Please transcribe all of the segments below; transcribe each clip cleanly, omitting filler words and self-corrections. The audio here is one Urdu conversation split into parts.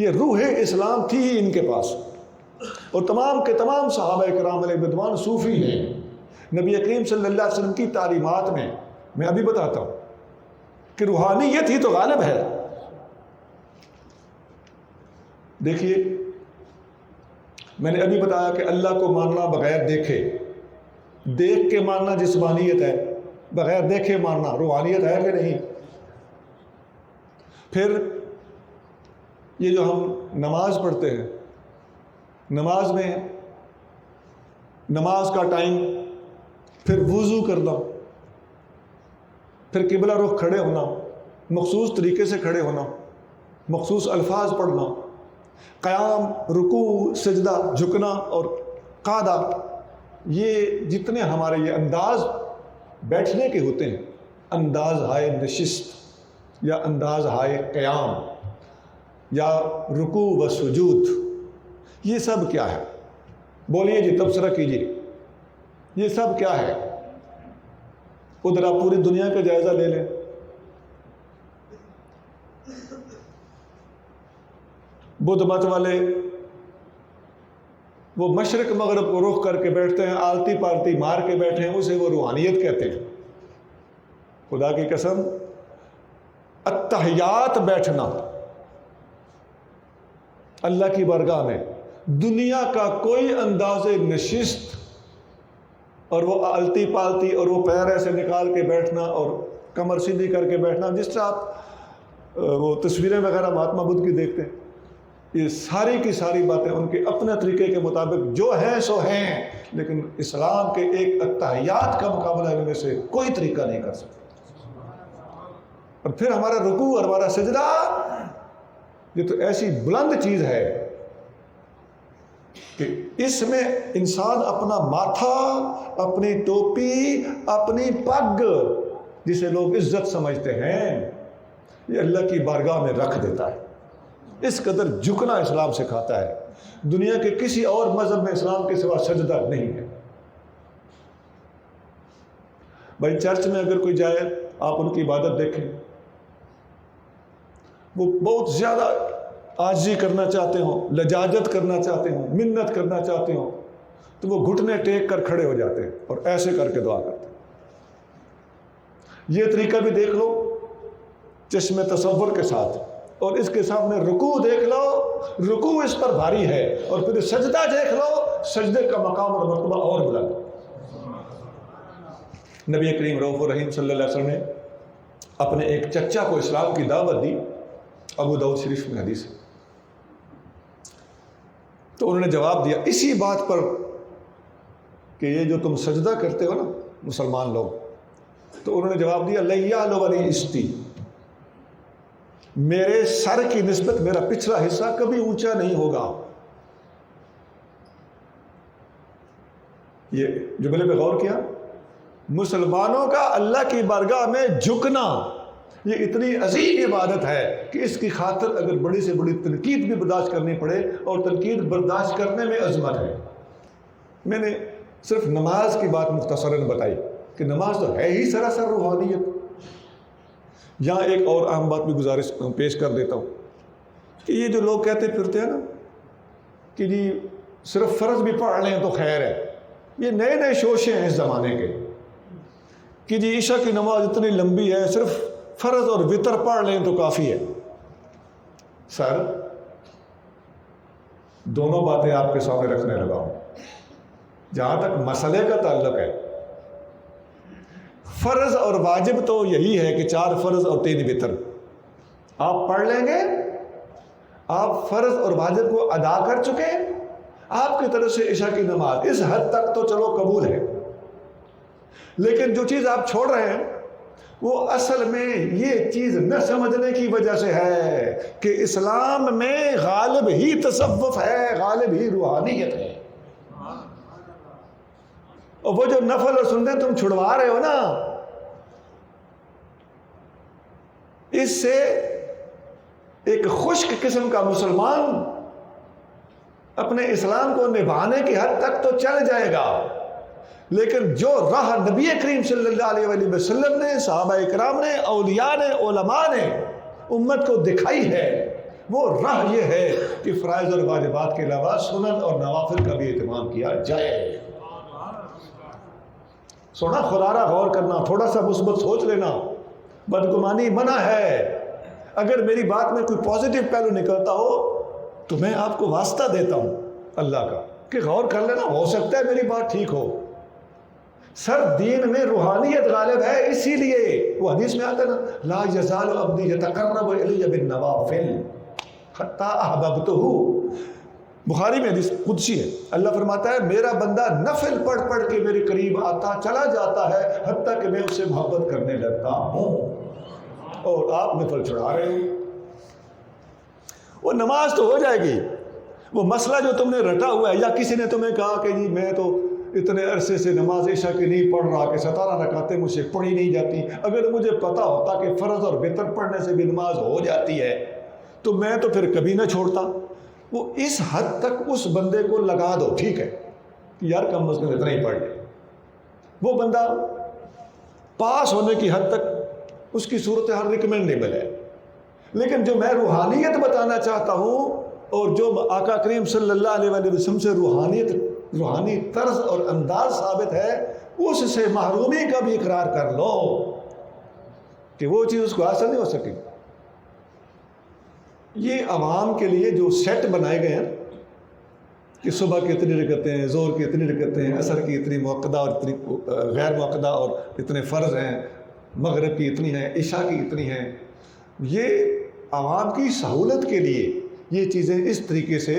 یہ روح اسلام تھی ہی ان کے پاس. اور تمام کے تمام صحابہ کرام علیہ رضوان صوفی ہیں. نبی کریم صلی اللہ علیہ وسلم کی تعلیمات میں ابھی بتاتا ہوں کہ روحانیت ہی تو غالب ہے. دیکھیے میں نے ابھی بتایا کہ اللہ کو ماننا بغیر دیکھے، دیکھ کے ماننا جسمانیت ہے، بغیر دیکھے ماننا روحانیت ہے کہ نہیں؟ پھر یہ جو ہم نماز پڑھتے ہیں، نماز میں نماز کا ٹائم، پھر وضو کرنا، پھر قبلہ رخ کھڑے ہونا، مخصوص طریقے سے کھڑے ہونا، مخصوص الفاظ پڑھنا، قیام، رکوع، سجدہ، جھکنا اور قعدہ، یہ جتنے ہمارے یہ انداز بیٹھنے کے ہوتے ہیں، انداز ہائے نشست یا انداز ہائے قیام یا رکوع و سجود، یہ سب کیا ہے؟ بولیے جی، تبصرہ کیجیے، یہ سب کیا ہے؟ ادھر آپ پوری دنیا کا جائزہ لے لیں. بدھ مت والے وہ مشرق مغرب کو رخ کر کے بیٹھتے ہیں، آلتی پالتی مار کے بیٹھے ہیں، اسے وہ روحانیت کہتے ہیں. خدا کی قسم، التحیات بیٹھنا اللہ کی بارگاہ میں، دنیا کا کوئی انداز نشست اور وہ آلتی پالتی اور وہ پیر ایسے نکال کے بیٹھنا اور کمر سیدھی کر کے بیٹھنا، جس طرح آپ وہ تصویریں وغیرہ مہاتما بدھ کی دیکھتے ہیں، یہ ساری کی ساری باتیں ان کے اپنے طریقے کے مطابق جو ہیں سو ہیں، لیکن اسلام کے ایک التحیات کا مقابلہ ان میں سے کوئی طریقہ نہیں کر سکتا. اور پھر ہمارا رکوع اور ہمارا سجدہ، یہ تو ایسی بلند چیز ہے کہ اس میں انسان اپنا ماتھا، اپنی ٹوپی، اپنی پگ، جسے لوگ عزت سمجھتے ہیں، یہ اللہ کی بارگاہ میں رکھ دیتا ہے. اس قدر جھکنا اسلام سکھاتا ہے. دنیا کے کسی اور مذہب میں اسلام کے سوا سجدہ نہیں ہے. بھائی چرچ میں اگر کوئی جائے، آپ ان کی عبادت دیکھیں، وہ بہت زیادہ عاجزی کرنا چاہتے ہوں، لجاجت کرنا چاہتے ہوں، منت کرنا چاہتے ہوں، تو وہ گھٹنے ٹیک کر کھڑے ہو جاتے ہیں اور ایسے کر کے دعا کرتے ہیں. یہ طریقہ بھی دیکھ لو چشم تصور کے ساتھ، اور اس کے سامنے رکوع دیکھ لو، رکوع اس پر بھاری ہے، اور پھر سجدہ دیکھ لو، سجدے کا مقام اور مرتبہ اور بلند. نبی کریم رؤوف الرحیم صلی اللہ علیہ وسلم نے اپنے ایک چچا کو اسلام کی دعوت دی. ابو داؤد شریف میں حدیث ہے. تو انہوں نے جواب دیا اسی بات پر کہ یہ جو تم سجدہ کرتے ہو نا مسلمان لوگ، تو انہوں نے جواب دیا لیال ولی استی، میرے سر کی نسبت میرا پچھلا حصہ کبھی اونچا نہیں ہوگا. یہ جملے پہ غور کیا؟ مسلمانوں کا اللہ کی بارگاہ میں جھکنا یہ اتنی عظیم عبادت ہے کہ اس کی خاطر اگر بڑی سے بڑی تنقید بھی برداشت کرنی پڑے، اور تنقید برداشت کرنے میں عظمت ہے. میں نے صرف نماز کی بات مختصراً بتائی کہ نماز تو ہے ہی سراسر روحانیت. یہاں ایک اور اہم بات بھی گزارش پیش کر دیتا ہوں کہ یہ جو لوگ کہتے پھرتے ہیں نا کہ جی صرف فرض بھی پڑھ لیں تو خیر ہے، یہ نئے نئے شوشے ہیں اس زمانے کے کہ جی عشاء کی نماز اتنی لمبی ہے، صرف فرض اور وتر پڑھ لیں تو کافی ہے. سر دونوں باتیں آپ کے سامنے رکھنے لگا ہوں. جہاں تک مسئلے کا تعلق ہے، فرض اور واجب تو یہی ہے کہ 4 فرض اور 3 وتر آپ پڑھ لیں گے. آپ فرض اور واجب کو ادا کر چکے، آپ کی طرف سے عشاء کی نماز اس حد تک تو چلو قبول ہے. لیکن جو چیز آپ چھوڑ رہے ہیں وہ اصل میں یہ چیز نہ سمجھنے کی وجہ سے ہے کہ اسلام میں غالب ہی تصوف ہے، غالب ہی روحانیت ہے. اور وہ جو نفل اور سنت تم چھڑوا رہے ہو نا، اس سے ایک خشک قسم کا مسلمان اپنے اسلام کو نبھانے کی حد تک تو چل جائے گا، لیکن جو راہ نبی کریم صلی اللہ علیہ وآلہ وسلم نے، صحابہ کرام نے، اولیاء نے، علماء نے امت کو دکھائی ہے، وہ راہ یہ ہے کہ فرائض اور واجبات کے علاوہ سنن اور نوافل کا بھی اہتمام کیا جائے. سونا خدارہ غور کرنا، تھوڑا سا مثبت سوچ لینا. بدگمانی منع ہے. اگر میری بات میں کوئی پازیٹیو پہلو نکلتا ہو تو میں آپ کو واسطہ دیتا ہوں اللہ کا کہ غور کر لینا، ہو سکتا ہے میری بات ٹھیک ہو. سر دین میں روحانیت غالب ہے، اسی لیے وہ حدیث میں آتا ہے نا، لا یزال عبدی یتقرب الی بالنوافل حتی احببتہ. بخاری میں حدیث قدسی ہے. اللہ فرماتا ہے میرا بندہ نفل پڑھ پڑھ کے میرے قریب آتا چلا جاتا ہے حتیٰ کہ میں اس سے محبت کرنے لگتا ہوں. اور آپ نفل چڑھا رہے ہو. وہ نماز تو ہو جائے گی. وہ مسئلہ جو تم نے رٹا ہوا ہے، یا کسی نے تمہیں کہا کہ جی میں تو اتنے عرصے سے نماز عشاء کی نہیں پڑھ رہا کہ 17 رکعتیں مجھ سے پڑھی نہیں جاتی، اگر مجھے پتا ہوتا کہ فرض اور وتر پڑھنے سے بھی نماز ہو جاتی ہے تو میں تو پھر کبھی نہ چھوڑتا. وہ اس حد تک اس بندے کو لگا دو، ٹھیک ہے یار کم از کم اتنا ہی پڑھ لے. وہ بندہ پاس ہونے کی حد تک اس کی صورتحال ریکمینڈیبل ہے. لیکن جو میں روحانیت بتانا چاہتا ہوں اور جو آقا کریم صلی اللہ علیہ وسلم سے روحانی طرز اور انداز ثابت ہے، اس سے محرومی کا بھی اقرار کر لو کہ وہ چیز اس کو حاصل نہیں ہو سکی. یہ عوام کے لیے جو سیٹ بنائے گئے ہیں کہ صبح کی اتنی رکعتیں ہیں، ظہر کی اتنی رکعتیں ہیں، عصر کی اتنی موقدہ اور اتنی غیر موقدہ اور اتنے فرض ہیں، مغرب کی اتنی ہیں، عشاء کی اتنی ہیں، یہ عوام کی سہولت کے لیے یہ چیزیں اس طریقے سے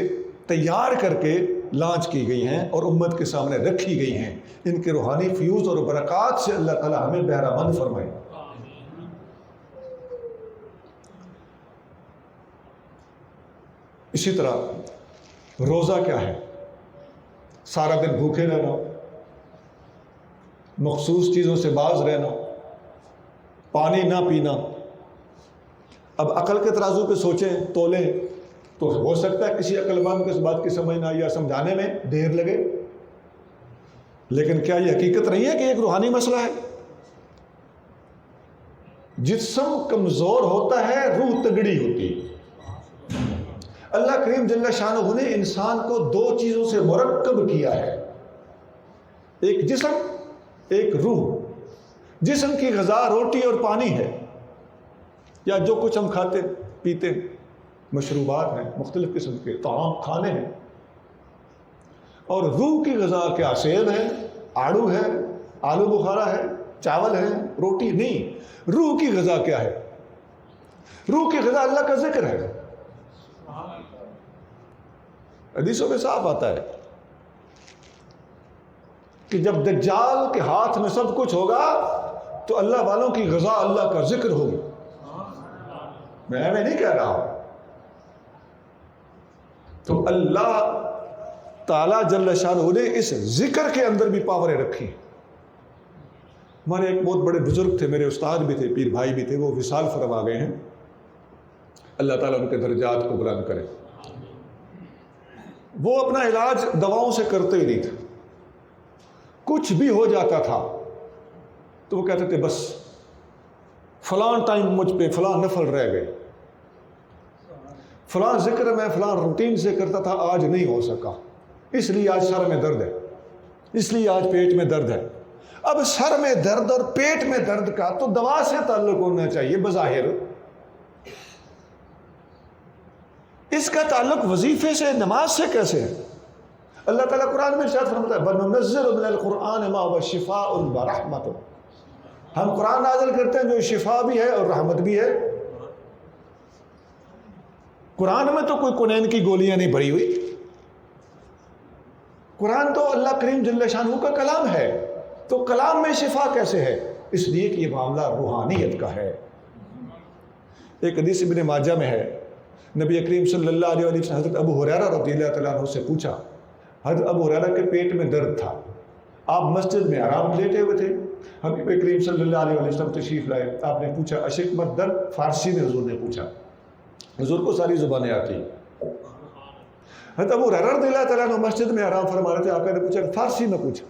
تیار کر کے لانچ کی گئی ہیں اور امت کے سامنے رکھی گئی ہیں. ان کے روحانی فیوز اور برکات سے اللہ تعالی ہمیں بہرہ مند فرمائے. اسی طرح روزہ کیا ہے؟ سارا دن بھوکے رہنا، مخصوص چیزوں سے باز رہنا، پانی نہ پینا. اب عقل کے ترازو پہ سوچیں، تولیں تو ہو سکتا ہے کسی عقل مند کو اس بات کی سمجھنا یا سمجھانے میں دیر لگے، لیکن کیا یہ حقیقت نہیں ہے کہ ایک روحانی مسئلہ ہے؟ جسم کمزور ہوتا ہے، روح تگڑی ہوتی ہے. اللہ کریم جل شانہ نے انسان کو 2 چیزوں سے مرکب کیا ہے، ایک جسم ایک روح. جسم کی غذا روٹی اور پانی ہے، یا جو کچھ ہم کھاتے پیتے، مشروبات ہیں، مختلف قسم کے طعام کھانے ہیں. اور روح کی غذا کیا؟ سیب ہے، آڑو ہے، آلو بخارا ہے، چاول ہے، روٹی نہیں. روح کی غذا کیا ہے؟ روح کی غذا اللہ کا ذکر ہے. حدیثوں میں صاف آتا ہے کہ جب دجال کے ہاتھ میں سب کچھ ہوگا تو اللہ والوں کی غذا اللہ کا ذکر ہوگی. میں نہیں کہہ رہا ہوں. تو اللہ تعالیٰ جل شانہ نے اس ذکر کے اندر بھی پاوریں رکھی. ہمارے ایک بہت بڑے بزرگ تھے، میرے استاد بھی تھے، پیر بھائی بھی تھے، وہ وصال فرما گئے ہیں. اللہ تعالیٰ ان کے درجات کو بلند کرے. وہ اپنا علاج دواؤں سے کرتے ہی نہیں تھے. کچھ بھی ہو جاتا تھا تو وہ کہتے تھے بس فلاں ٹائم مجھ پہ فلاں نفل رہ گئے، فلاں ذکر میں فلاں روٹین سے کرتا تھا، آج نہیں ہو سکا، اس لیے آج سر میں درد ہے، اس لیے آج پیٹ میں درد ہے. اب سر میں درد اور پیٹ میں درد کا تو دوا سے تعلق ہونا چاہیے بظاہر. اس کا تعلق وظیفے سے، نماز سے کیسے ہے؟ اللہ تعالیٰ قرآن میں ارشاد فرماتا ہے وَنُنَزِّلُ مِنَ الْقُرْآنِ مَا هُوَ شِفَاءٌ وَرَحْمَةٌ. ہم قرآن نازل کرتے ہیں جو شفا بھی ہے اور رحمت بھی ہے. قرآن میں تو کوئی کنین کی گولیاں نہیں بھری ہوئی. قرآن تو اللہ کریم جل شانہ کا کلام ہے، تو کلام میں شفا کیسے ہے؟ اس لیے کہ یہ معاملہ روحانیت کا ہے. ایک حدیث ابن ماجہ میں ہے، نبی کریم صلی اللہ علیہ وسلم حضرت ابو ہریرہ رضی اللہ تعالیٰ عنہ سے پوچھا. حضرت ابو ہریرہ کے پیٹ میں درد تھا، آپ مسجد میں آرام لیٹے ہوئے تھے، حبیب کریم صلی اللہ علیہ وسلم تشریف لائے. آپ نے پوچھا اشکمت درد؟ فارسی میں حضور نے پوچھا. حضور کو ساری زبانیں آتی. حضرت ابو ہریرہ رضی اللہ تعالیٰ عنہ مسجد میں آرام فرما رہے تھے، آپ نے پوچھا فارسی میں پوچھا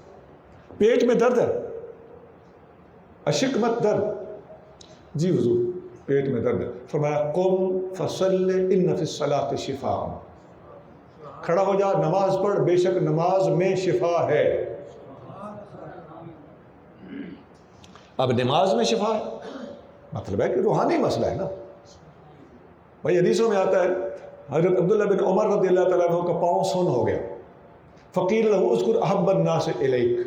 پیٹ میں درد ہے؟ اشکمت درد؟ جی حضور پیٹ میں درد ہے، فرمایا قم فصل ان فی الصلاۃ شفاء، کھڑا ہو جا، نماز پڑھ، بے شک نماز میں شفا ہے۔ اب نماز میں شفا ہے مطلب ہے کہ روحانی مسئلہ ہے نا بھائی۔ حدیثوں میں آتا ہے حضرت عبداللہ بن عمر رضی اللہ تعالیٰ عنہ کا پاؤں سن ہو گیا، فقیر لہو اذکر احب الناس الیک،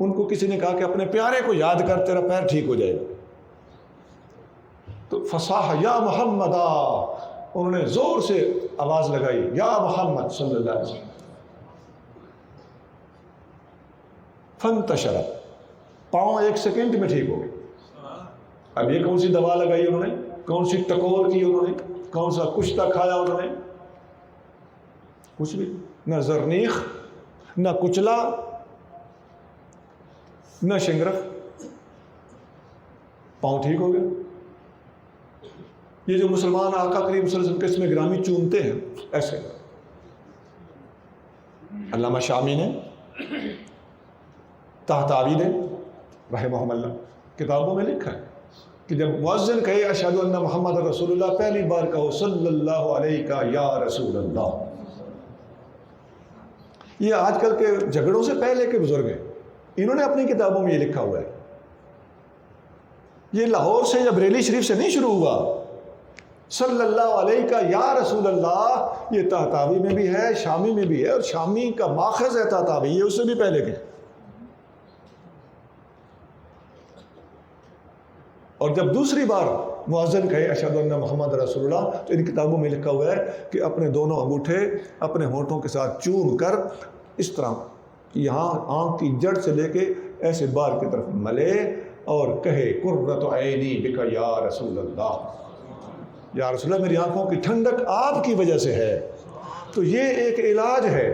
ان کو کسی نے کہا کہ اپنے پیارے کو یاد کر، تیرا پیر ٹھیک ہو جائے گا۔ تو فصاح یا محمدا، انہوں نے زور سے آواز لگائی، یا محمد صلی اللہ علیہ وسلم، فانتشر، پاؤں 1 سیکنڈ میں ٹھیک ہو گئے۔ اب یہ کون سی دوا لگائی انہوں نے، کون سی ٹکور کی انہوں نے، کون سا کشتہ کھایا انہوں نے؟ کچھ بھی، نہ زرنیخ، نہ کچلا، نہ شنگرف، پاؤں ٹھیک ہو گیا۔ یہ جو مسلمان آقا کریم صلی اللہ علیہ وسلم کے اسم گرامی چومتے ہیں ایسے، علامہ شامی نے، طحطاوی نے رحمہ اللہ کتابوں میں لکھا ہے کہ جب مؤذن کہے اشہد ان محمد رسول اللہ، پہلی بار کہو صلی اللہ علیہ یا رسول اللہ۔ یہ آج کل کے جھگڑوں سے پہلے کے بزرگ ہیں، انہوں نے اپنی کتابوں میں یہ لکھا ہوا ہے۔ یہ لاہور سے یا بریلی شریف سے نہیں شروع ہوا، صلی اللہ علیہ کا یا رسول اللہ یہ طحطاوی میں بھی ہے، شامی میں بھی ہے، اور شامی کا ماخذ ہے طحطاوی، یہ اس سے بھی پہلے کے۔ اور جب دوسری بار مؤذن کہے اشہد ان محمد رسول اللہ، تو ان کتابوں میں لکھا ہوا ہے کہ اپنے دونوں انگوٹھے اپنے ہونٹوں کے ساتھ چوم کر اس طرح یہاں آنکھ کی جڑ سے لے کے ایسے بار کی طرف ملے اور کہے قرۃ عینی بک یا رسول اللہ، یا رسول اللہ میری آنکھوں کی ٹھنڈک آپ کی وجہ سے ہے۔ تو یہ ایک علاج ہے۔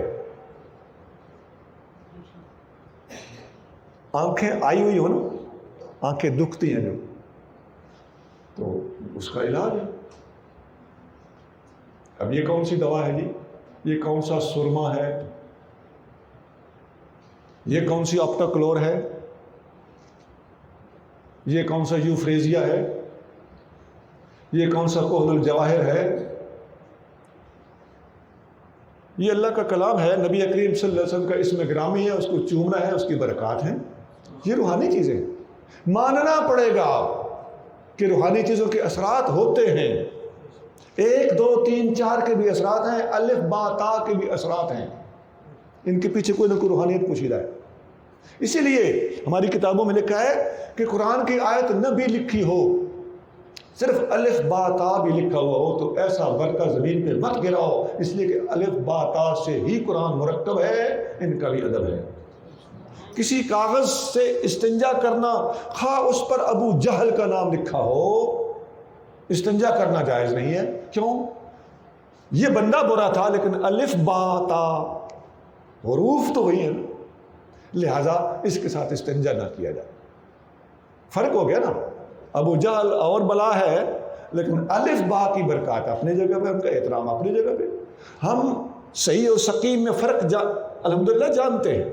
آنکھیں آئی ہوئی ہو نا، آنکھیں دکھتی ہیں جو، تو اس کا علاج ہے۔ اب یہ کون سی دوا ہے جی، یہ کون سا سرما ہے، یہ کون سی آپٹاکلور ہے، یہ کون سا یوفریزیا ہے، یہ کون سا کحل الجواہر ہے؟ یہ اللہ کا کلام ہے، نبی کریم صلی اللہ علیہ وسلم کا اسم گرامی ہے، اس کو چومنا ہے، اس کی برکات ہیں۔ یہ روحانی چیزیں ماننا پڑے گا کہ روحانی چیزوں کے اثرات ہوتے ہیں، 1 2 3 4 کے بھی اثرات ہیں، الف با تا کے بھی اثرات ہیں، ان کے پیچھے کوئی نہ کوئی روحانیت پوشیدہ ہے۔ اسی لیے ہماری کتابوں میں لکھا ہے کہ قرآن کی آیت نہ بھی لکھی ہو، صرف الف با تا بھی لکھا ہوا ہو، تو ایسا برقع زمین پہ مت گراؤ، اس لیے کہ الف با تا سے ہی قرآن مرکب ہے، ان کا بھی ادب ہے۔ کسی کاغذ سے استنجا کرنا، خواہ اس پر ابو جہل کا نام لکھا ہو، استنجا کرنا جائز نہیں ہے۔ کیوں؟ یہ بندہ برا تھا، لیکن الف با تا حروف تو وہی ہیں، لہذا اس کے ساتھ استنجا نہ کیا جائے۔ فرق ہو گیا نا، ابو جہل اور بلا ہے، لیکن الف با کی برکات اپنی جگہ پہ، ان کا احترام اپنی جگہ پہ۔ ہم صحیح اور سقیم میں فرق الحمدللہ جانتے ہیں۔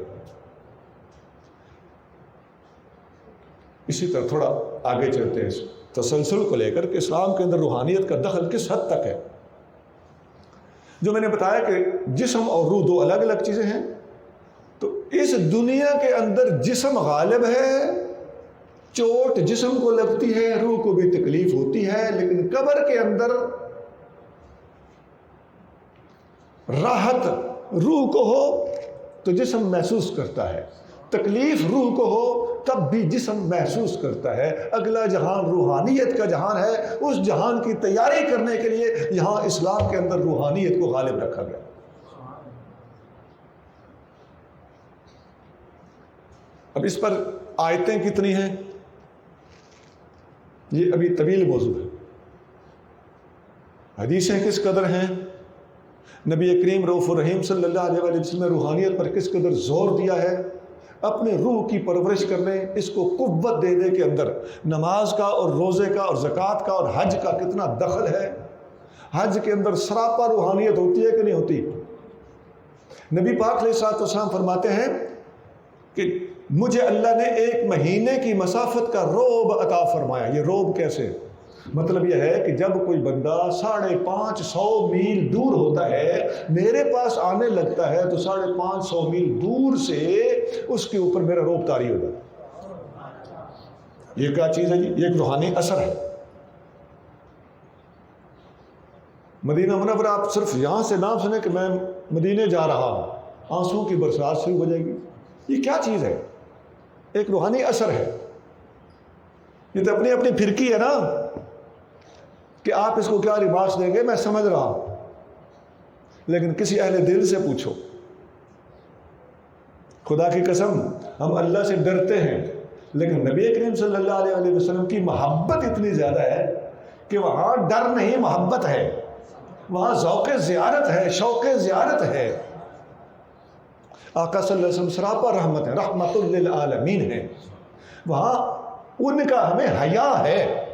اسی طرح تھوڑا آگے چلتے ہیں اس تسلسل کو لے کر کہ اسلام کے اندر روحانیت کا دخل کس حد تک ہے۔ جو میں نے بتایا کہ جسم اور روح 2 الگ الگ چیزیں ہیں، تو اس دنیا کے اندر جسم غالب ہے، چوٹ جسم کو لگتی ہے، روح کو بھی تکلیف ہوتی ہے، لیکن قبر کے اندر راحت روح کو ہو تو جسم محسوس کرتا ہے، تکلیف روح کو ہو تب بھی جسم محسوس کرتا ہے۔ اگلا جہان روحانیت کا جہان ہے، اس جہان کی تیاری کرنے کے لیے یہاں اسلام کے اندر روحانیت کو غالب رکھا گیا۔ اب اس پر آیتیں کتنی ہیں، یہ ابھی طویل موضوع ہے۔ حدیثیں کس قدر ہیں، نبی کریم رؤوف الرحیم صلی اللہ علیہ وسلم نے روحانیت پر کس قدر زور دیا ہے، اپنے روح کی پرورش کرنے، اس کو قوت دینے کے اندر نماز کا اور روزے کا اور زکوٰۃ کا اور حج کا کتنا دخل ہے۔ حج کے اندر سراپا روحانیت ہوتی ہے کہ نہیں ہوتی؟ نبی پاک علیہ الصلوۃ والسلام فرماتے ہیں کہ مجھے اللہ نے 1 مہینے کی مسافت کا روب عطا فرمایا۔ یہ روب کیسے؟ مطلب یہ ہے کہ جب کوئی بندہ 550 میل دور ہوتا ہے، میرے پاس آنے لگتا ہے، تو 550 میل دور سے اس کے اوپر میرا روب طاری ہو جاتا ہے۔ یہ کیا چیز ہے جی؟ یہ ایک روحانی اثر ہے۔ مدینہ منورہ، آپ صرف یہاں سے نام سنیں کہ میں مدینے جا رہا ہوں، آنسوں کی برسات شروع ہو جائے گی۔ یہ کیا چیز ہے؟ ایک روحانی اثر ہے۔ یہ تو اپنی اپنی پھرکی ہے نا کہ آپ اس کو کیا ریمارکس دیں گے، میں سمجھ رہا ہوں، لیکن کسی اہل دل سے پوچھو۔ خدا کی قسم ہم اللہ سے ڈرتے ہیں، لیکن نبی کریم صلی اللہ علیہ وسلم کی محبت اتنی زیادہ ہے کہ وہاں ڈر نہیں، محبت ہے، وہاں ذوق زیارت ہے، شوق زیارت ہے۔ آقا صلی اللہ علیہ وسلم سراپا رحمت ہے، رحمت للعالمین ہے، وہاں ان کا ہمیں حیا ہے۔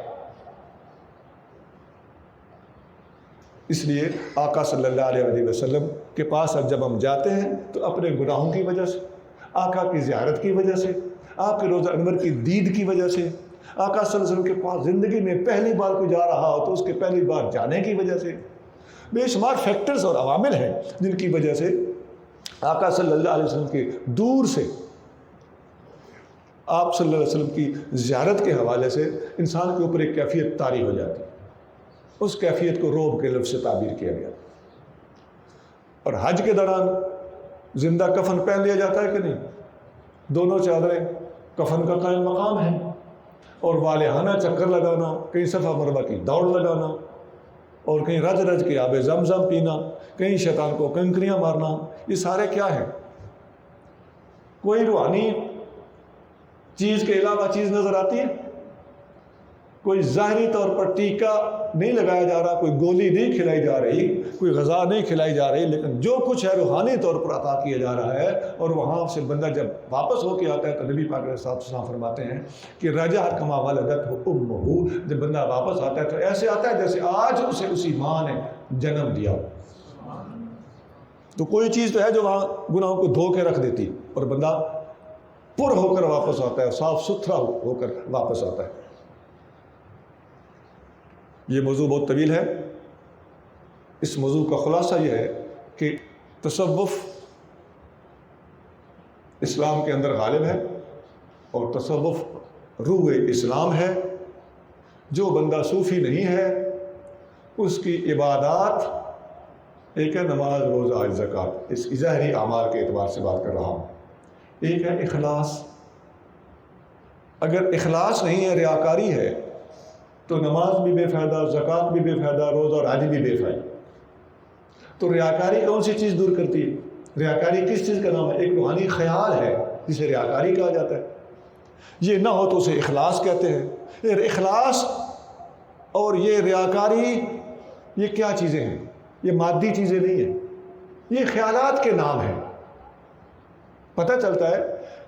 اس لیے آقا صلی اللہ علیہ وسلم کے پاس اب جب ہم جاتے ہیں تو اپنے گناہوں کی وجہ سے، آقا کی زیارت کی وجہ سے، آپ کے روزہ انور کی دید کی وجہ سے، آقا صلی اللہ علیہ وسلم کے پاس زندگی میں پہلی بار کوئی جا رہا ہو تو اس کے پہلی بار جانے کی وجہ سے، بے شمار فیکٹرز اور عوامل ہیں جن کی وجہ سے آقا صلی اللہ علیہ وسلم کے دور سے آپ صلی اللہ علیہ وسلم کی زیارت کے حوالے سے انسان کے اوپر ایک کیفیت طاری ہو جاتی ہے۔ اس کیفیت کو روب کے لفظ سے تعبیر کیا گیا۔ اور حج کے دوران زندہ کفن پہن لیا جاتا ہے کہ نہیں؟ دونوں چادریں کفن کا قائم مقام ہے، اور والہانہ چکر لگانا، کہیں صفا مروہ کی دوڑ لگانا، اور کہیں رج رج کے آب زمزم پینا، کہیں شیطان کو کنکریاں مارنا، یہ سارے کیا ہیں؟ کوئی روحانی چیز کے علاوہ چیز نظر آتی ہے؟ کوئی ظاہری طور پر ٹیکہ نہیں لگایا جا رہا، کوئی گولی نہیں کھلائی جا رہی، کوئی غذا نہیں کھلائی جا رہی، لیکن جو کچھ ہے روحانی طور پر عطا کیا جا رہا ہے۔ اور وہاں سے بندہ جب واپس ہو کے آتا ہے تو نبی پاک علیہ الصلوۃ والسلام فرماتے ہیں کہ رجع کما ولدتہ امہ، جب بندہ واپس آتا ہے تو ایسے آتا ہے جیسے آج اسے اسی ماں نے جنم دیا۔ تو کوئی چیز تو ہے جو وہاں گناہوں کو دھو کے رکھ دیتی، اور بندہ پر ہو کر واپس آتا ہے، صاف ستھرا ہو کر واپس آتا ہے۔ یہ موضوع بہت طویل ہے۔ اس موضوع کا خلاصہ یہ ہے کہ تصوف اسلام کے اندر غالب ہے، اور تصوف روح اسلام ہے۔ جو بندہ صوفی نہیں ہے اس کی عبادات، ایک ہے نماز، روزہ، زکوٰۃ، اس ظاہری اعمال کے اعتبار سے بات کر رہا ہوں، ایک ہے اخلاص۔ اگر اخلاص نہیں ہے، ریاکاری ہے، تو نماز بھی بے فائدہ، زکوٰۃ بھی بے فائدہ، روزہ اور حج بھی بے فائدہ۔ تو ریاکاری کون سی چیز دور کرتی ہے؟ ریاکاری کس چیز کا نام ہے؟ ایک روحانی خیال ہے جسے ریاکاری کہا جاتا ہے۔ یہ نہ ہو تو اسے اخلاص کہتے ہیں۔ یہ اخلاص اور یہ ریاکاری، یہ کیا چیزیں ہیں؟ یہ مادی چیزیں نہیں ہیں، یہ خیالات کے نام ہیں۔ پتہ چلتا ہے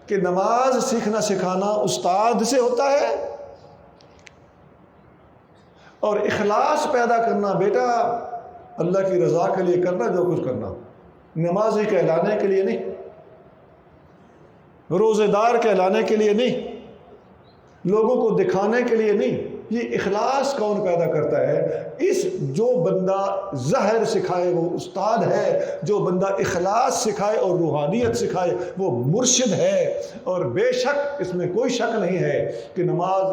کہ نماز سیکھنا سکھانا استاد سے ہوتا ہے، اور اخلاص پیدا کرنا بیٹا اللہ کی رضا کے لیے کرنا، جو کچھ کرنا، نمازی کہلانے کے لیے نہیں، روزے دار کہلانے کے لیے نہیں، لوگوں کو دکھانے کے لیے نہیں۔ یہ اخلاص کون پیدا کرتا ہے؟ جو بندہ ظاہر سکھائے وہ استاد ہے، جو بندہ اخلاص سکھائے اور روحانیت سکھائے وہ مرشد ہے۔ اور بے شک اس میں کوئی شک نہیں ہے کہ نماز،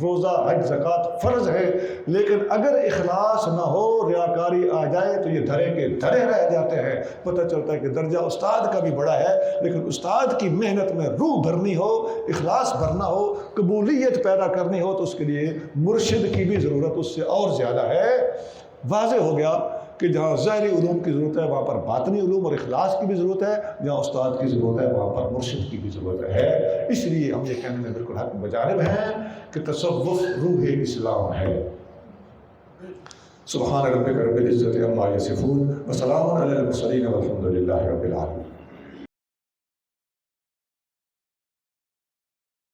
روزہ، حج، زکوٰۃ فرض ہے، لیکن اگر اخلاص نہ ہو، ریاکاری آ جائے تو یہ دھرے کے دھرے رہ جاتے ہیں۔ پتہ چلتا ہے کہ درجہ استاد کا بھی بڑا ہے، لیکن استاد کی محنت میں روح بھرنی ہو، اخلاص بھرنا ہو، قبولیت پیدا کرنی ہو، تو اس کے لیے مرشد کی بھی ضرورت اس سے اور زیادہ ہے۔ واضح ہو گیا کہ جہاں ظاہری علوم کی ضرورت ہے وہاں پر باطنی علوم اور اخلاص کی بھی ضرورت ہے، جہاں استاد کی ضرورت ہے وہاں پر مرشد کی بھی ضرورت ہے۔ اس لیے ہم یہ کہنے میں بالکل حق بجانب ہیں کہ تصوف روح اسلام ہے۔ سبحان ربک رب العزت عما یصفون وسلام علی المرسلین والحمد للہ رب العالمین۔